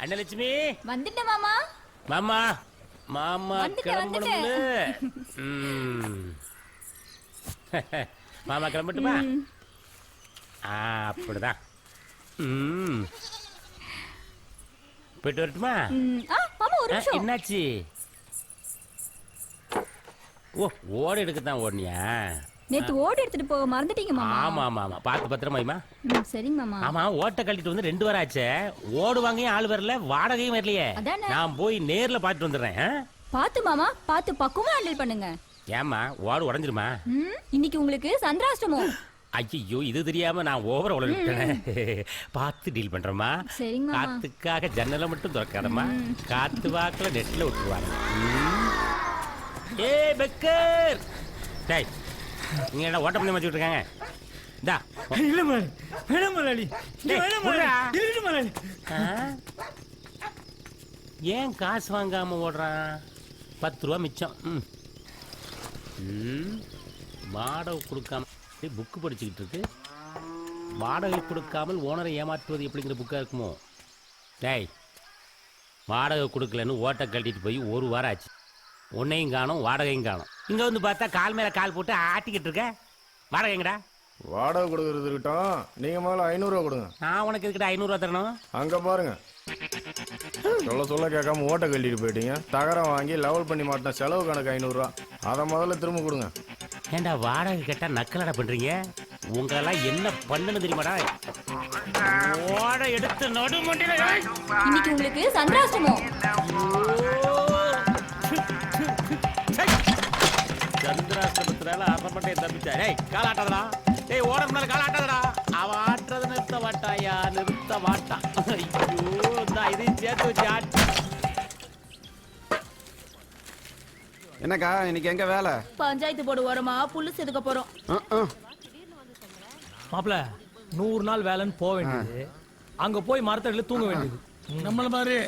அண்ணலட்சுமி வந்துட்டேன் மாமா. மாமா மாமா கிளம்பணும்ல. மாமா கிளம்பட்டுமா? அப்படிதான். போயிட்டு வரட்டுமா? மாமா ஒரு நிமிஷம். என்னாச்சு? ஓ, ஓட எடுக்கத்தான் ஓடனியா? நேத்து ஓடி எடுத்துட்டு போக மறந்துட்டீங்க மாமா. ஆமா ஆமா ஆமா, பார்த்து பத்திரமாயுமா. சரிங்க மாமா. ஆமா, ஓட்ட கழட்டிட்டு வந்து 2 வாரம் ஆச்சே. ஓடுவாங்க, ஆள் வரல, வாடகையும் வரலையே. நான் போய் நேர்ல பாத்துட்டு வந்துடுறேன். பாத்து மாமா, பாத்து பக்குவமா ஹேண்டில் பண்ணுங்க. ஏமா, ஓடு உடைஞ்சிருமா? இன்னைக்கு உங்களுக்கு சந்திராஷ்டமம். ஐயோ, இது தெரியாம நான் ஓவர உளறிட்டேன். பார்த்து டீல் பண்றோமா? காத்துக்காக ஜன்னலை மட்டும் திறக்காதம்மா. காத்து வாக்குல நெட்ல விட்டுருவாங்க. ஏ பெக்கர், டேய் நீங்க என்ன ஓட்ட பண்ணி வச்சுட்டு இருக்காங்க? இந்தா இல்ல முதலாளி, வேணாம் முதலாளி, வேணாம் முதலாளி. ஏன் காசு வாங்காம ஓடுறான்? 10 ரூபா மிச்சம். வாடகை கொடுக்காம புக்கு படிச்சுக்கிட்டு இருக்கு. வாடகை கொடுக்காமல் ஓனரை ஏமாற்றுவது எப்படிங்கிற புக்கா இருக்குமோ? டேய், வாடகை கொடுக்கலன்னு ஓட்டை கட்டிட்டு போய் 1 வாரம் ஆச்சு. உன்னையும் காணும், வாடகையும் காணும். இங்க வந்து பார்த்தா கால் மேல கால் போட்டு ஆட்டிக்கிட்டு இருக்க. வாடகைங்கடா? வாடகை கொடுக்கறது இருக்கட்டும், நீங்க முதல்ல 500 ரூபா கொடுங்க. நான் உனக்கு இருக்கிட்ட 500 ரூபா தரணும்? அங்க பாருங்க, சொல்ல கேட்காம ஓட்டை கட்டிட்டு போயிட்டீங்க. தகரம் வாங்கி லெவல் பண்ணி மாட்டின செலவு கணக்கு 500 ரூபா. அதை முதல்ல திரும்ப கொடுங்க. ஏண்டா வாடகை கேட்டா நக்கலடா பண்றீங்க? உங்களெல்லாம் என்ன பண்ணனு தெரியுமாடா? ஓட எடுத்து நடுமண்டில. இன்னைக்கு உங்களுக்கு சந்திராஷ்டமம். சந்திராஷ்டமத்தினால அரமட்டையை தப்பிச்சா. டேய் காலாட்டாதடா. டேய் ஓட முன்னால காலாட்டாதடா. அவ ஆட்டுறது நிறுத்த மாட்டாயா? நிறுத்த மாட்டான். ஐயோ, நான் இதையும் சேர்த்து வச்சு ஆட்டு. என்னக்கா இன்னைக்கு எங்க வேலை? பஞ்சாயத்து போர்டு ஓரமா புல்லு செதுக்க போறோம். மாப்பிள 100 நாள் வேலைன்னு போக வேண்டியது, அங்க போய் மரத்தடியில தூங்க வேண்டியது. நம்மள மாதிரி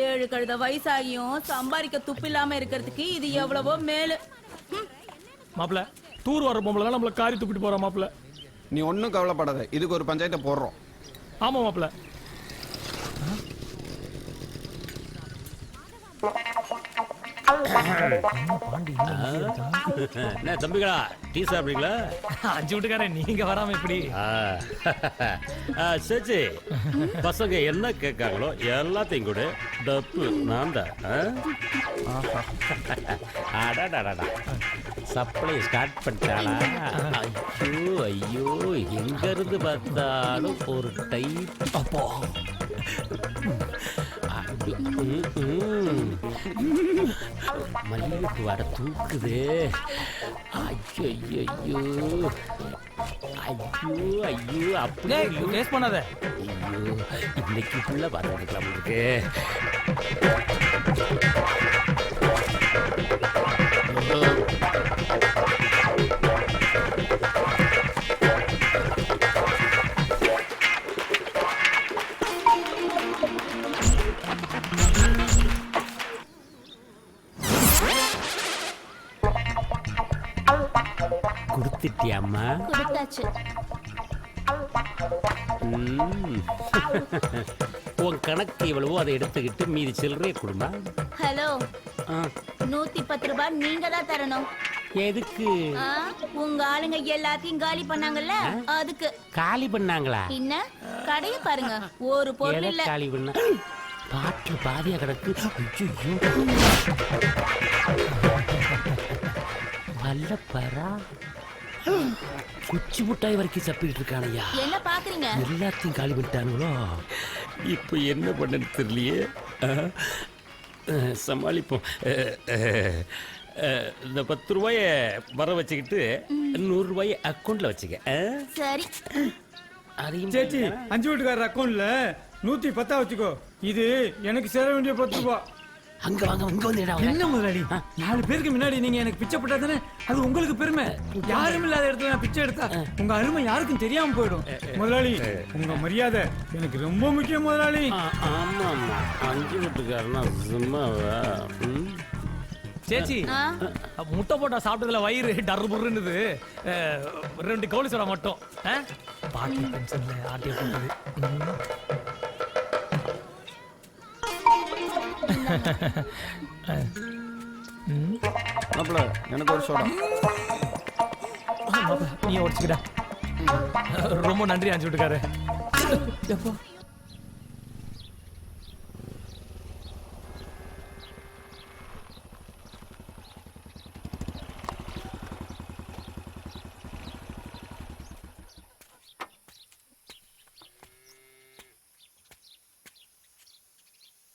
7 கழுத வயசாகியும் சம்பாதிக்க துப்பு இல்லாம இருக்கிறதுக்கு இது எவ்வளவோ மேலு. மாப்பிள டூர் வர பொம்பளை நம்மள காரி துப்பிட்டு போறோம். மாப்பிள நீ ஒன்னும் கவலைப்படாத, இதுக்கு ஒரு பஞ்சாயத்தை போடுறோம். ஆமா மாப்பிள. என்ன தம்பிகளா, டீ சாப்பிடுறீங்களா? 5 வீட்டுக்காரன் நீங்க வராம இப்படி. சரி, பசங்க என்ன கேட்காங்களோ எல்லாத்தையும் கூட டப்பு நான் தான். சப்ளை ஸ்டார்ட் பண்ணிட்டாளா? ஐயோ ஐயோ, எங்க இருந்து பார்த்தாலும் ஒரு டைப். அப்போ மல்லிகைப்பூ வர தூக்குது. ஐயோ ஐயோ ஐயோ ஐயோ, அப்படியே வேஸ்ட் பண்ணாத. ஐயோ, இன்னைக்கு ஃபுல்லா வர எடுக்கலாம் உங்களுக்கு. கொடுத்துட்டியாம்மா? கொடுத்தாச்சு. உன் கணக்கு எவ்வளவோ அதை எடுத்துக்கிட்டு மீதி சில்லறைய கொடுமா. ஹலோ, 110 ரூபாய் நீங்க தான் தரணும். எதுக்கு? உங்க ஆளுங்க எல்லாத்தையும் காலி பண்ணாங்கல்ல, அதுக்கு. காலி பண்ணாங்களா? என்ன கடைய பாருங்க, ஒரு பொருள் இல்ல. காலி பண்ண பாட்டுல பாதியா கிடக்கு. நல்ல பரா குச்சி முட்டாய் வரைக்கும் சப்பிட்டு இருக்கானையா. என்ன பாக்குறீங்க? எல்லாத்தையும் காலி பண்ணிட்டானுங்களோ. இப்ப என்ன பண்ணு தெரியலையே. சமாளிப்போம். இந்த 10 ரூபாய வர வச்சுக்கிட்டு 100 ரூபாய அக்கௌண்ட்ல வச்சுக்க. சரி. சேச்சி, 5 வீட்டுக்காரர் அக்கௌண்ட்ல 110 வச்சுக்கோ. இது எனக்கு சேர வேண்டிய 10 ரூபாய். அங்க வாங்க, இங்க வந்து என்ன முதலாளி, 4 பேருக்கு முன்னாடி நீங்க எனக்கு பிச்சை போட்டா தானே அது உங்களுக்கு பெருமை. யாரும் இல்லாத இடத்துல நான் பிச்சை எடுத்தா உங்க அருமை யாருக்கும் தெரியாம போயிடும். முதலாளி, உங்க மரியாதை எனக்கு ரொம்ப முக்கியம் முதலாளி. ஆமா ஆமா, 5 வீட்டுக்காரனா சும்மாவா? சேச்சி, முட்டை போட்டா சாப்பிட்டதுல வயிறு டர்ரு புர்ருன்னுது. 2 கவுளி சோடா மட்டும். பாட்டி பென்ஷன்ல ஆட்டிய போட்டது. மாப்பிள்ள எனக்கு ஒரு சோடா. நீ உடச்சுக்கிடா. ரொம்ப நன்றி அனுப்பிச்சு விட்டுக்காரு. எப்போ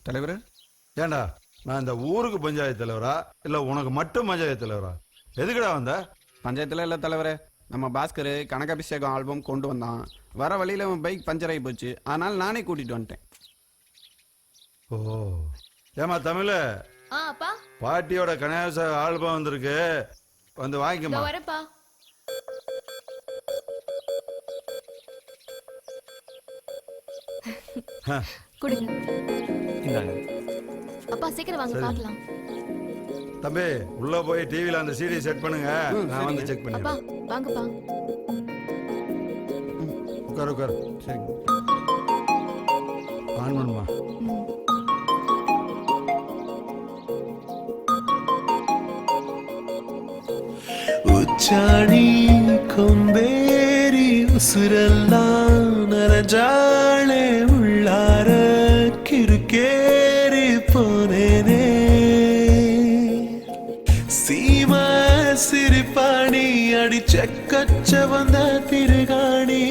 தலைவர், ஏண்டா நான் இந்த ஊருக்கு பஞ்சாயத்து தலைவரா இல்ல உனக்கு மட்டும் பஞ்சாயத்து தலைவரா? எதுக்குடா வந்த? பஞ்சாயத்துல இல்ல தலைவரே, நம்ம பாஸ்கர் கனகாபிஷேகம் ஆல்பம் கொண்டு வந்தான். வர வழியில அவன் பைக் பஞ்சர் ஆகி போச்சு, அதனால நானே கூட்டிட்டு வந்துட்டேன். ஓ, ஏமா தமிழ், அப்பா பாட்டியோட கனகாபிஷேக ஆல்பம் வந்திருக்கு, வந்து வாங்கிக்கமா. வரப்பா. குடுங்க. அப்பா சீக்கிரம் வாங்க பார்க்கலாம். தம்பி உள்ள போய் டிவில அந்த சிடி செட் பண்ணுங்க, நான் வந்து செக் அப்பா பண்ணிடுறேன். வாங்கப்பா. உட்கார் உட்கார். சரி ஆன் பண்ணுமா. உச்சாணி கொம்பேரி உசுரெல்லாம் நரஜாளே உள்ளார கிருக்கேறி போனேனே சீமா சிரிப்பாணி அடிச்சக்கச்ச வந்த திருகாணி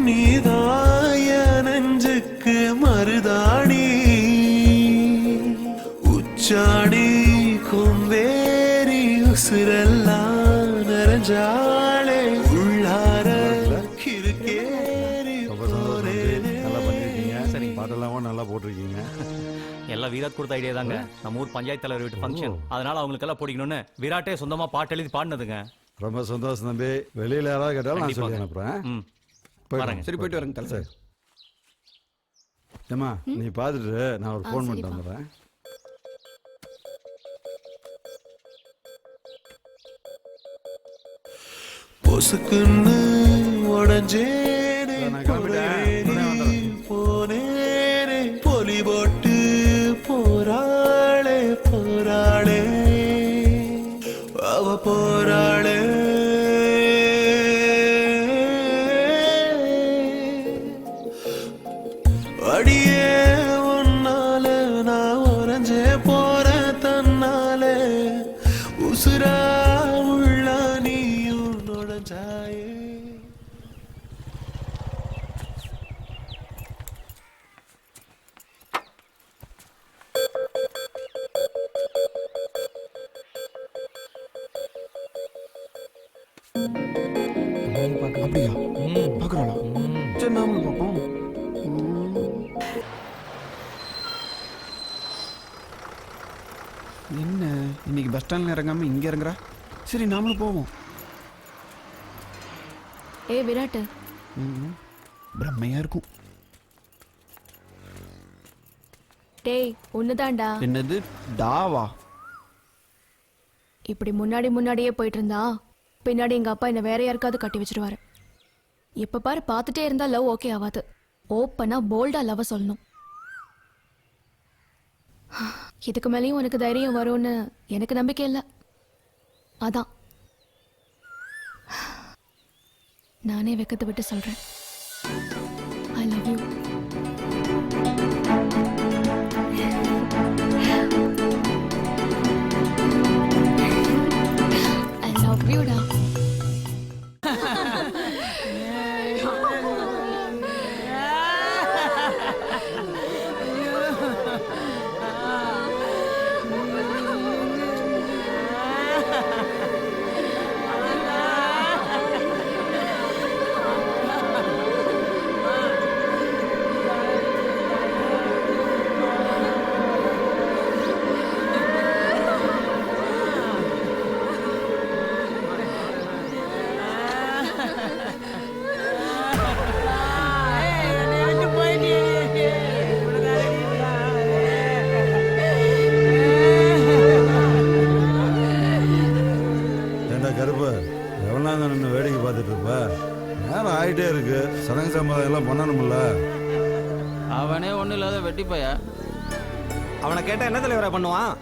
நீதாய நெஞ்சுக்கு மருதாணி உச்சாணி கொம்பேரி உசுரெல்லாம் நரஜாளே உள்ளார கிருக்கேறி ரொம்ப சந்தோஷம் தம்பி. நல்லா பண்ணிருக்கீங்க. சரி பாட்டெல்லாம் நல்லா போட்டிருக்கீங்க. எல்லாம் விராட் கொடுத்த ஐடியா தாங்க. நம்ம ஊர் பஞ்சாயத்து தலைவர் வீட்டு ஃபங்க்ஷன், அதனால அவங்களுக்கு எல்லாம் போடிக்கணும்னு விராட்டே சொந்தமா பாட்டு எழுதி பாடினதுங்க. ரொம்ப சந்தோஷம் தம்பி. வெளியில யாராவது கேட்டாலும் நான் கண்டிப்பாக. சொல்லி அனுப்புறேன். ம் போயிட்டு வரேங்க. சரி போயிட்டு வரேங்க தலைவர். சரி ஏம்மா நீ பார்த்துட்டு நான் ஒரு ஃபோன் பண்ணிட்டு சரிப்பா. வந்துடுறேன். பொசுக்குன்னு உடஞ்சேனே நான் கிளம்பிட்டேன். உடனே வந்துடுறேன். போனேனே பொலி போட்டு போராளே போராளே அவ போராளே அடியே உன்னால நான் உறைஞ்சே போற தன்னால உசுரா உள்ள நீயும் நுழைஞ்சாயே. அப்படியா? பாக்குறோம். சரி நாமளும் பார்ப்போம். என்ன இன்னைக்கு பஸ் ஸ்டாண்ட்ல இறங்காம இங்க இறங்குறா? சரி நாமளும் போவோம். ஏய் விராட், பிரம்மையா இருக்கும். டேய் ஒண்ணுதான்டா. என்னது டாவா? இப்படி முன்னாடியே போயிட்டு இருந்தா பின்னாடி எங்க அப்பா என்ன வேற யாருக்காவது கட்டி வச்சிருவாரு. எப்ப பாரு பார்த்துட்டே இருந்தா லவ் ஓகே ஆகாது. ஓப்பனா போல்டா லவ் சொல்லணும். இதுக்கு மேலேயும் உனக்கு தைரியம் வரும்னு எனக்கு நம்பிக்கை இல்லை. அதான் நானே வெக்கத்தை விட்டு சொல்றேன். I love you. I love யூடா. ஏண்டா கருப்பு, எவ்வளோ நேரம் நின்று வேடிக்கை பார்த்துட்டு இருப்ப? நேரம் ஆகிட்டே இருக்கு, சடங்கு சம்பிரதாயம் எல்லாம் பண்ணணும்ல. அவனே ஒன்றும் இல்லாத வெட்டி பைய. அவனை கேட்டா என்ன தலைவரா பண்ணுவான்?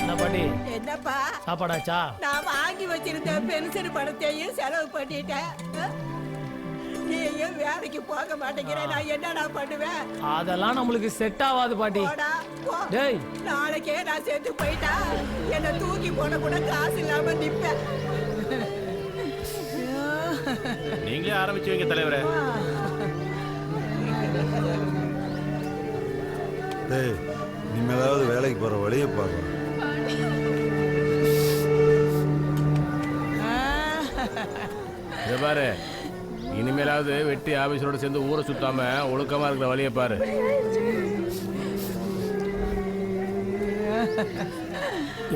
என்ன பாட்டி என்னப்பா சாப்பாடாச்சா? நான் வாங்கி வச்சிருந்த பென்ஷன் பணத்தையும் செலவு பண்ணிட்டேன். நீயும் வேலைக்கு போக மாட்டேங்கிற, நான் என்னடா பண்ணுவேன்? அதெல்லாம் நம்மளுக்கு செட் ஆகாது பாட்டி. போடா, போ. டேய் நாளைக்கே நான் செத்து போயிட்டா என்ன தூக்கி போட கூட காசு இல்லாம நிப்பேன். நீங்களே ஆரம்பிச்சு வைங்க தலைவரே. டேய் இனிமேலாவது வேலைக்கு போற வழியை பாரு. பாரு, இனிமேலாவது வெட்டி ஆபீஸரோட சேர்ந்து ஊரை சுத்தாம ஒழுக்கமா இருக்கிற வழியை பாரு.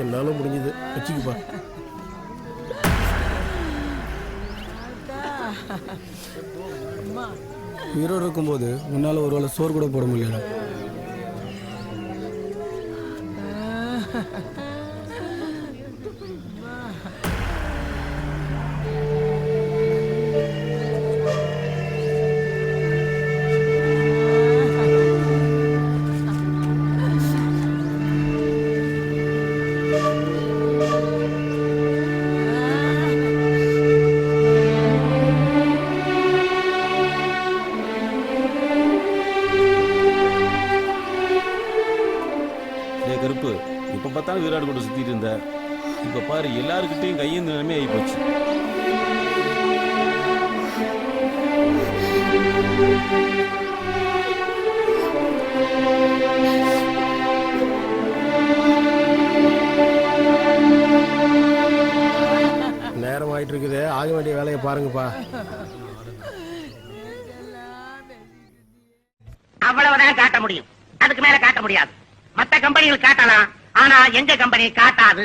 என்னால முடிஞ்சது வச்சுக்குப்பா. உயிரோடு இருக்கும்போது உன்னால ஒரு வேளை சோறு கூட போட முடியல. கருப்பு இப்ப பார்த்தாலும் விராட் கூட சுத்திட்டு இருந்த, இப்ப பாரு எல்லாருக்கிட்டையும் கையேந்த நிலைமை ஆகி போச்சு. நேரம் ஆயிட்டு இருக்குது, ஆக வேண்டிய வேலையை பாருங்கப்பா. அவ்வளவுதான் காட்ட முடியும், அதுக்கு மேல காட்ட முடியாது. மத்த கம்பெனிகள் காட்டலாம், ஆனா எங்க கம்பெனி காட்டாது.